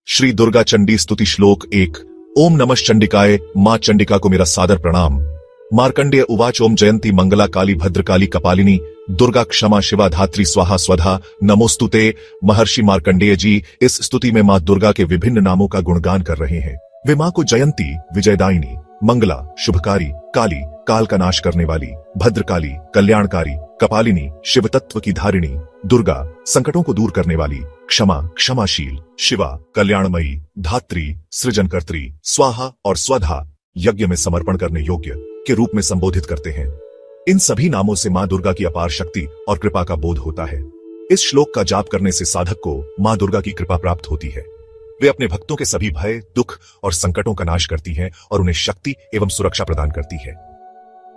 श्री दुर्गा चंडी स्तुति श्लोक 1। ओम नमः चंडिकाय, मां चंडिका को मेरा सादर प्रणाम। मार्कंडेय उवाच ओम जयंती मंगला काली भद्रकाली कपालिनी दुर्गा क्षमा शिवा धात्री स्वाहा स्वधा नमोस्तुते। महर्षि मार्कंडेय जी इस स्तुति में मां दुर्गा के विभिन्न नामों का गुणगान कर रहे हैं। वे मां को जयंती विजयदायिनी, मंगला शुभकारी, काली काल का नाश करने वाली, भद्रकाली कल्याणकारी, कपालिनी शिव तत्व की धारिणी, दुर्गा संकटों को दूर करने वाली, क्षमा क्षमाशील, शिवा कल्याणमयी, धात्री सृजनकर्त्री, स्वाहा और स्वधा यज्ञ में समर्पण करने योग्य के रूप में संबोधित करते हैं। इन सभी नामों से मां दुर्गा की अपार शक्ति और कृपा का बोध होता है। इस श्लोक का जाप करने से साधक को मां दुर्गा की कृपा प्राप्त होती है। वे अपने भक्तों के सभी भय, दुख और संकटों का नाश करती हैं और उन्हें शक्ति एवं सुरक्षा प्रदान करती है।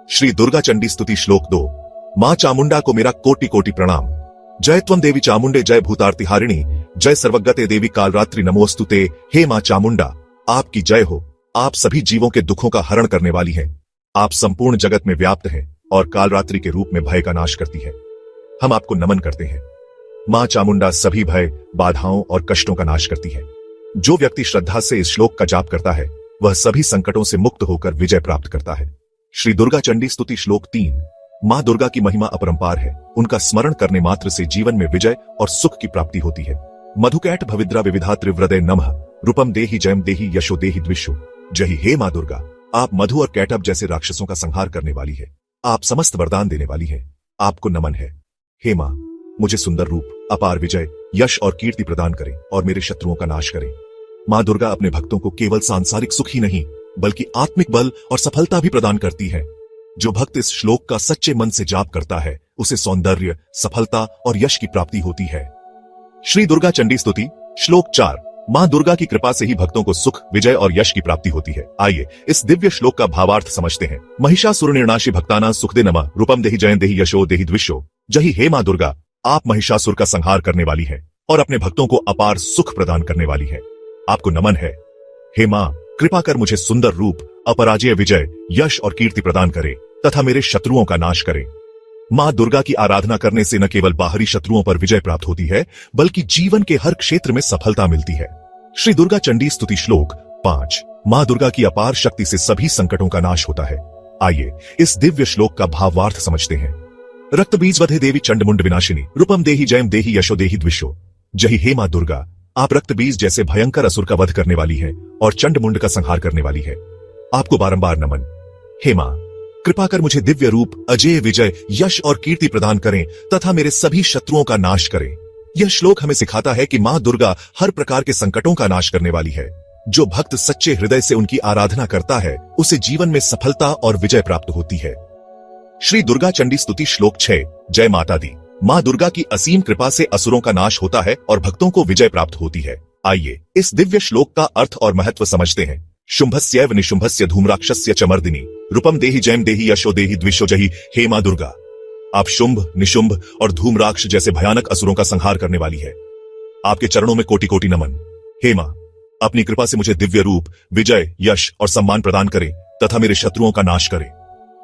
श्री दुर्गा चंडी स्तुति श्लोक 2। मां चामुंडा को मेरा कोटि कोटि प्रणाम। जय त्वं देवी चामुंडे, जय भूतार्तिहारिणी, जय सर्वगते देवी कालरात्रि नमोस्तुते। हे मां चामुंडा, आपकी जय हो। आप सभी जीवों के दुखों का हरण करने वाली हैं। आप संपूर्ण जगत में व्याप्त हैं और कालरात्रि के रूप में भय का नाश करती है। हम आपको नमन करते हैं। मां चामुंडा सभी भय, बाधाओं और कष्टों का नाश करती है। जो व्यक्ति श्रद्धा से इस श्लोक का जाप करता है वह सभी संकटों से मुक्त होकर विजय प्राप्त करता है। श्री दुर्गा चंडी स्तुति श्लोक 3। मां दुर्गा की महिमा अपरंपार है। उनका स्मरण करने मात्र से जीवन में विजय और सुख की प्राप्ति होती है। मधुकैट भविद्रा विविधा त्रिव्रदय नमः, रूपम देहि जयम देहि यशो देहि द्विषो। जय हे मां दुर्गा, आप मधु और कैटभ जैसे राक्षसों का संहार करने वाली है। आप समस्त वरदान देने वाली है। आपको नमन है। हे मां, मुझे सुंदर रूप, अपार विजय, यश और कीर्ति प्रदान करें और मेरे शत्रुओं का नाश करें। मां दुर्गा अपने भक्तों को केवल सांसारिक सुख ही नहीं बल्कि आत्मिक बल और सफलता भी प्रदान करती है। जो भक्त इस श्लोक का सच्चे मन से जाप करता है उसे सौंदर्य, सफलता और यश की प्राप्ति होती है। श्री दुर्गा चंडी स्तुति श्लोक 4। मां दुर्गा की कृपा से ही भक्तों को सुख, विजय और यश की प्राप्ति होती है। आइए इस दिव्य श्लोक का भावार्थ समझते हैं। महिषासुर निर्नाशी भक्ताना सुखदे नमः, रूपम देहि जयं देहि यशो देहि द्विषो। जय हे मां दुर्गा, आप महिषासुर का संहार करने वाली है और अपने भक्तों को अपार सुख प्रदान करने वाली है। आपको नमन है। हे मां, कृपा कर मुझे सुंदर रूप, अपराजेय विजय, यश और कीर्ति प्रदान करे तथा मेरे शत्रुओं का नाश करे। मां दुर्गा की आराधना करने से न केवल बाहरी शत्रुओं पर विजय प्राप्त होती है बल्कि जीवन के हर क्षेत्र में सफलता मिलती है। श्री दुर्गा चंडी स्तुति श्लोक 5। मां दुर्गा की अपार शक्ति से सभी संकटों का नाश होता है। आइए इस दिव्य श्लोक का भावार्थ समझते हैं। रक्त बीज वधे देवी चंडमुंड विनाशिनी, रूपम देहि जयम देहि यशो देहि द्विषो। जय हे मां दुर्गा, आप रक्त बीज जैसे भयंकर असुर का वध करने वाली है और चंडमुंड का संहार करने वाली है। आपको बारंबार नमन। हे मां, कृपा कर मुझे दिव्य रूप, अजेय विजय, यश और कीर्ति प्रदान करें तथा मेरे सभी शत्रुओं का नाश करें। यह श्लोक हमें सिखाता है कि मां दुर्गा हर प्रकार के संकटों का नाश करने वाली है। जो भक्त सच्चे हृदय से उनकी आराधना करता है उसे जीवन में सफलता और विजय प्राप्त होती है। श्री दुर्गा चंडी स्तुति श्लोक 6। जय माता दी। मां दुर्गा की असीम कृपा से असुरों का नाश होता है और भक्तों को विजय प्राप्त होती है। आइए इस दिव्य श्लोक का अर्थ और महत्व समझते हैं। शुंभस्यैव निशुंभस्य धूम्राक्षस्य च मर्दिनी, रूपम देहि जयम देहि यशो देहि द्विषो। जय हे मां दुर्गा, आप शुंभ, निशुंभ और धूम्राक्ष जैसे भयानक असुरों का संहार करने वाली है। आपके चरणों में कोटि कोटि नमन। हे मां, अपनी कृपा से मुझे दिव्य रूप, विजय, यश और सम्मान प्रदान करें तथा मेरे शत्रुओं का नाश करें।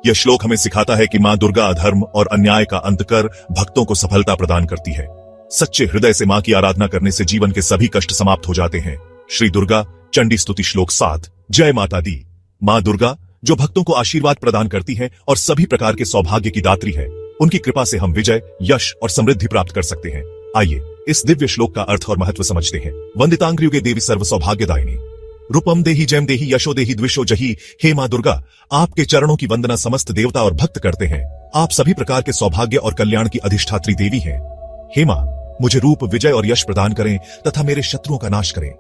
यह श्लोक हमें सिखाता है कि मां दुर्गा अधर्म और अन्याय का अंत कर भक्तों को सफलता प्रदान करती है। सच्चे हृदय से मां की आराधना करने से जीवन के सभी कष्ट समाप्त हो जाते हैं। श्री दुर्गा चंडी स्तुति श्लोक 7। जय माता दी। मां दुर्गा जो भक्तों को आशीर्वाद प्रदान करती है और सभी प्रकार के सौभाग्य की दात्री है, उनकी कृपा से हम विजय, यश और समृद्धि प्राप्त कर सकते हैं। आइए इस दिव्य श्लोक का अर्थ और महत्व समझते हैं। वंदितांग्रियुगे देवी सर्व सौभाग्यदायिनी, रूपम देहि जयम देहि यशो देहि द्विषो। जय हे मां दुर्गा, आपके चरणों की वंदना समस्त देवता और भक्त करते हैं। आप सभी प्रकार के सौभाग्य और कल्याण की अधिष्ठात्री देवी हैं। हे मां, मुझे रूप, विजय और यश प्रदान करें तथा मेरे शत्रुओं का नाश करें।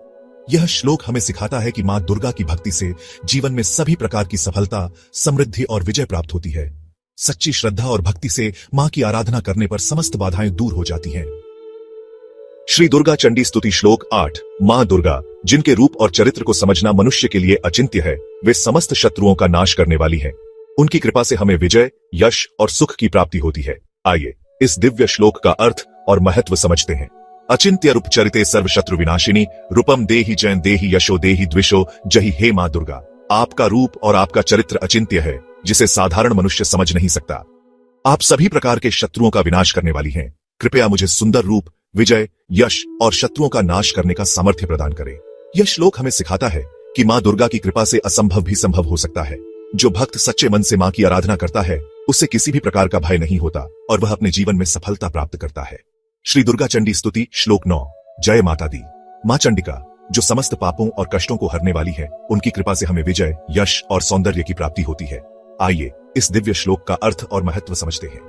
यह श्लोक हमें सिखाता है कि मां दुर्गा की भक्ति से जीवन में सभी प्रकार की सफलता, समृद्धि और विजय प्राप्त होती है। सच्ची श्रद्धा और भक्ति से मां की आराधना करने पर समस्त बाधाएं दूर हो जाती हैं। श्री दुर्गा चंडी स्तुति श्लोक 8। मां दुर्गा जिनके रूप और चरित्र को समझना मनुष्य के लिए अचिंत्य है, वे समस्त शत्रुओं का नाश करने वाली है। उनकी कृपा से हमें विजय, यश और सुख की प्राप्ति होती है। आइए इस दिव्य श्लोक का अर्थ और महत्व समझते हैं। अचिंत्य रूप चरिते सर्व शत्रु विनाशिनी, रूपम देहि जयं देहि यशो देहि द्विषो। जय हे मां दुर्गा, आपका रूप और आपका चरित्र अचिंत्य है जिसे साधारण मनुष्य समझ नहीं सकता। आप सभी प्रकार के शत्रुओं का विनाश करने वाली हैं। कृपया मुझे सुंदर रूप, विजय, यश और शत्रुओं का नाश करने का सामर्थ्य प्रदान करें। यह श्लोक हमें सिखाता है कि मां दुर्गा की कृपा से असंभव भी संभव हो सकता है। जो भक्त सच्चे मन से मां की आराधना करता है उसे किसी भी प्रकार का भय नहीं होता और वह अपने जीवन में सफलता प्राप्त करता है। श्री दुर्गा चंडी स्तुति श्लोक 9। जय माता दी। मां चंडिका जो समस्त पापों और कष्टों को हरने वाली है, उनकी कृपा से हमें विजय, यश और सौंदर्य की प्राप्ति होती है। आइए इस दिव्य श्लोक का अर्थ और महत्व समझते हैं।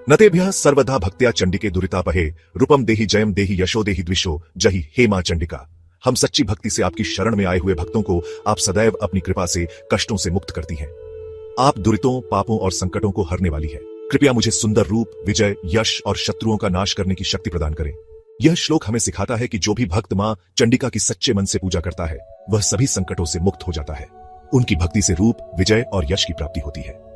नतेभ्यः सर्वदा भक्त्या चंडिके दुरितापहे रूपम देहि जयम देहि यशो देहि द्विषो जहि हे मां चंडिका। हम सच्ची भक्ति से आपकी शरण में आए हुए भक्तों को आप सदैव अपनी कृपा से कष्टों से मुक्त करती हैं। आप दुरितों, पापों और संकटों को हरने वाली है। कृपया मुझे सुंदर रूप, विजय, यश और शत्रुओं का नाश करने की शक्ति प्रदान करें। यह श्लोक हमें सिखाता है कि जो भी भक्त मां चंडिका की सच्चे मन से पूजा करता है वह सभी संकटों से मुक्त हो जाता है। उनकी भक्ति से रूप, विजय और यश की प्राप्ति होती है।